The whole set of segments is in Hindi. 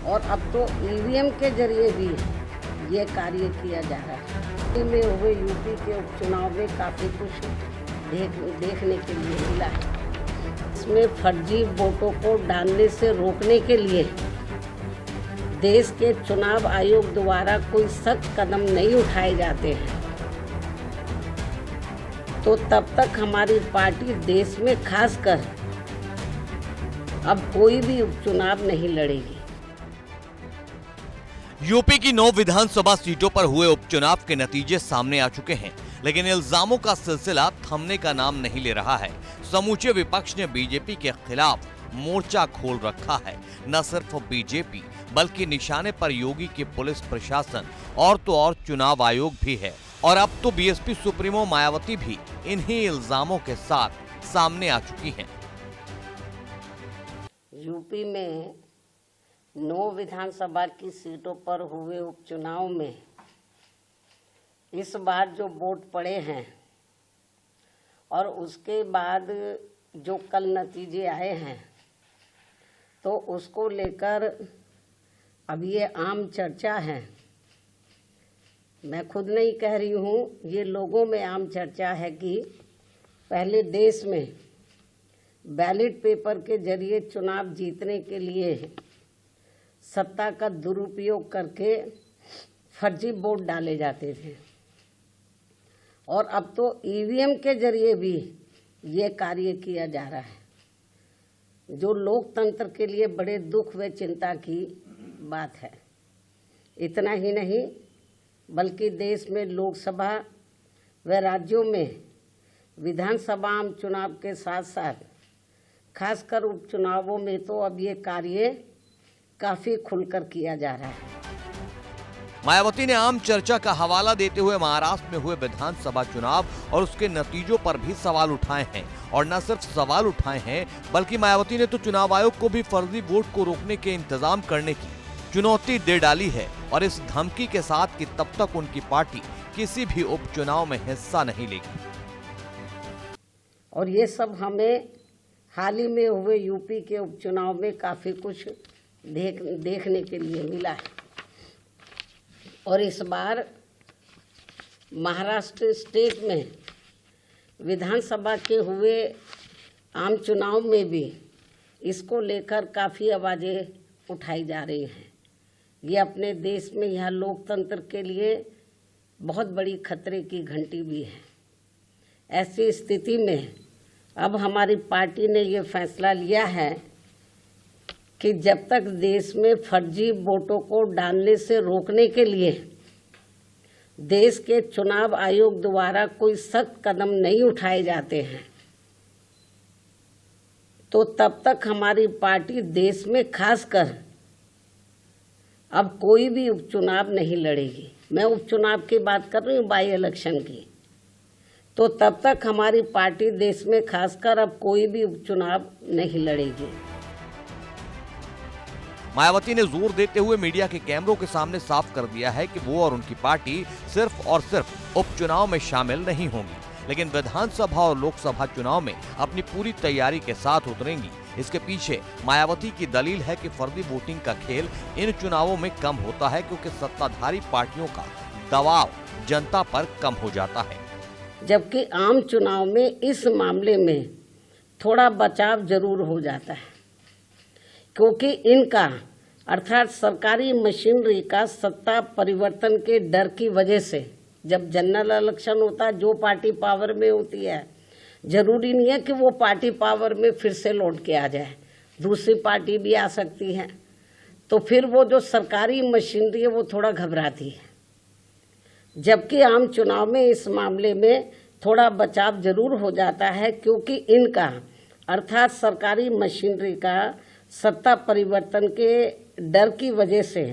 और अब तो ईवीएम के जरिए भी ये कार्य किया जा रहा है। में हुए यूपी के उपचुनाव में काफ़ी कुछ देखने के लिए मिला है। इसमें फर्जी वोटों को डालने से रोकने के लिए देश के चुनाव आयोग द्वारा कोई सख्त कदम नहीं उठाए जाते हैं तो तब तक हमारी पार्टी देश में खासकर अब कोई भी उपचुनाव नहीं लड़ेगी। यूपी की 9 विधानसभा सीटों पर हुए उपचुनाव के नतीजे सामने आ चुके हैं, लेकिन इल्जामों का सिलसिला थमने का नाम नहीं ले रहा है। समूचे विपक्ष ने बीजेपी के खिलाफ मोर्चा खोल रखा है। न सिर्फ बीजेपी बल्कि निशाने पर योगी की पुलिस प्रशासन और तो और चुनाव आयोग भी है। और अब तो बीएसपी सुप्रीमो मायावती भी इन्हीं इल्जामों के साथ सामने आ चुकी हैं। यूपी में 9 विधानसभा की सीटों पर हुए उपचुनाव में इस बार जो वोट पड़े हैं और उसके बाद जो कल नतीजे आए हैं तो उसको लेकर अब ये आम चर्चा है। मैं खुद नहीं कह रही हूँ, ये लोगों में आम चर्चा है कि पहले देश में बैलेट पेपर के जरिए चुनाव जीतने के लिए सत्ता का दुरुपयोग करके फर्जी वोट डाले जाते थे और अब तो ईवीएम के जरिए भी ये कार्य किया जा रहा है, जो लोकतंत्र के लिए बड़े दुख व चिंता की बात है। इतना ही नहीं बल्कि देश में लोकसभा व राज्यों में विधानसभा आम चुनाव के साथ साथ खासकर उपचुनावों में तो अब ये कार्य काफी खुलकर किया जा रहा है। मायावती ने आम चर्चा का हवाला देते हुए महाराष्ट्र में हुए विधानसभा चुनाव और उसके नतीजों पर भी सवाल उठाए हैं। और न सिर्फ सवाल उठाए हैं बल्कि मायावती ने तो चुनाव आयोग को भी फर्जी वोट को रोकने के इंतजाम करने की चुनौती दे डाली है और इस धमकी के साथ कि तब तक उनकी पार्टी किसी भी उपचुनाव में हिस्सा नहीं लेगी। और ये सब हमें हाल ही में हुए यूपी के उपचुनाव में काफी कुछ देखने के लिए मिला है। और इस बार महाराष्ट्र स्टेट में विधानसभा के हुए आम चुनाव में भी इसको लेकर काफ़ी आवाज़ें उठाई जा रही हैं। ये अपने देश में यह लोकतंत्र के लिए बहुत बड़ी खतरे की घंटी भी है। ऐसी स्थिति में अब हमारी पार्टी ने ये फैसला लिया है कि जब तक देश में फर्जी वोटों को डालने से रोकने के लिए देश के चुनाव आयोग द्वारा कोई सख्त कदम नहीं उठाए जाते हैं तो तब तक हमारी पार्टी देश में खासकर अब कोई भी उपचुनाव नहीं लड़ेगी। मैं उपचुनाव की बात कर रही हूँ, बाई इलेक्शन की। तो तब तक हमारी पार्टी देश में खासकर अब कोई भी उपचुनाव नहीं लड़ेगी। मायावती ने जोर देते हुए मीडिया के कैमरों के सामने साफ कर दिया है कि वो और उनकी पार्टी सिर्फ और सिर्फ उपचुनाव में शामिल नहीं होंगी, लेकिन विधानसभा और लोकसभा चुनाव में अपनी पूरी तैयारी के साथ उतरेंगी। इसके पीछे मायावती की दलील है कि फर्जी वोटिंग का खेल इन चुनावों में कम होता है क्योंकि सत्ताधारी पार्टियों का दबाव जनता पर कम हो जाता है, जबकि आम चुनाव में इस मामले में थोड़ा बचाव जरूर हो जाता है क्योंकि इनका अर्थात सरकारी मशीनरी का सत्ता परिवर्तन के डर की वजह से जब जनरल इलेक्शन होता है, जो पार्टी पावर में होती है, जरूरी नहीं है कि वो पार्टी पावर में फिर से लौट के आ जाए, दूसरी पार्टी भी आ सकती है। तो फिर वो जो सरकारी मशीनरी है वो थोड़ा घबराती है, जबकि आम चुनाव में इस मामले में थोड़ा बचाव जरूर हो जाता है क्योंकि इनका अर्थात सरकारी मशीनरी का सत्ता परिवर्तन के डर की वजह से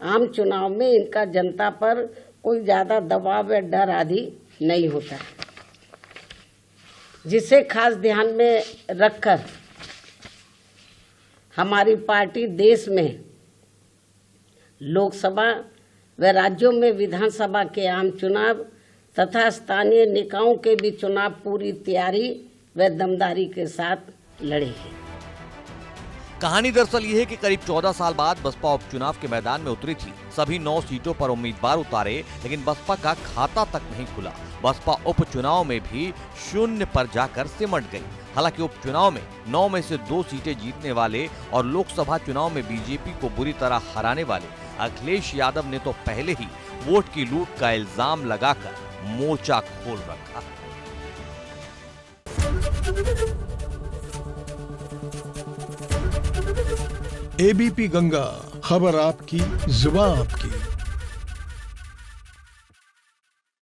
आम चुनाव में इनका जनता पर कोई ज़्यादा दबाव या डर आदि नहीं होता है, जिसे खास ध्यान में रखकर हमारी पार्टी देश में लोकसभा व राज्यों में विधानसभा के आम चुनाव तथा स्थानीय निकायों के भी चुनाव पूरी तैयारी व दमदारी के साथ लड़ेगी। कहानी दरअसल ये है कि करीब 14 साल बाद बसपा उपचुनाव के मैदान में उतरी थी। सभी 9 सीटों पर उम्मीदवार उतारे, लेकिन बसपा का खाता तक नहीं खुला। बसपा उपचुनाव में भी शून्य पर जाकर सिमट गई। हालांकि उपचुनाव में 9 में से 2 सीटें जीतने वाले और लोकसभा चुनाव में बीजेपी को बुरी तरह हराने वाले अखिलेश यादव ने तो पहले ही वोट की लूट का इल्जाम लगाकर मोर्चा खोल रखा। एबीपी गंगा, खबर आपकी, जुबान आपकी।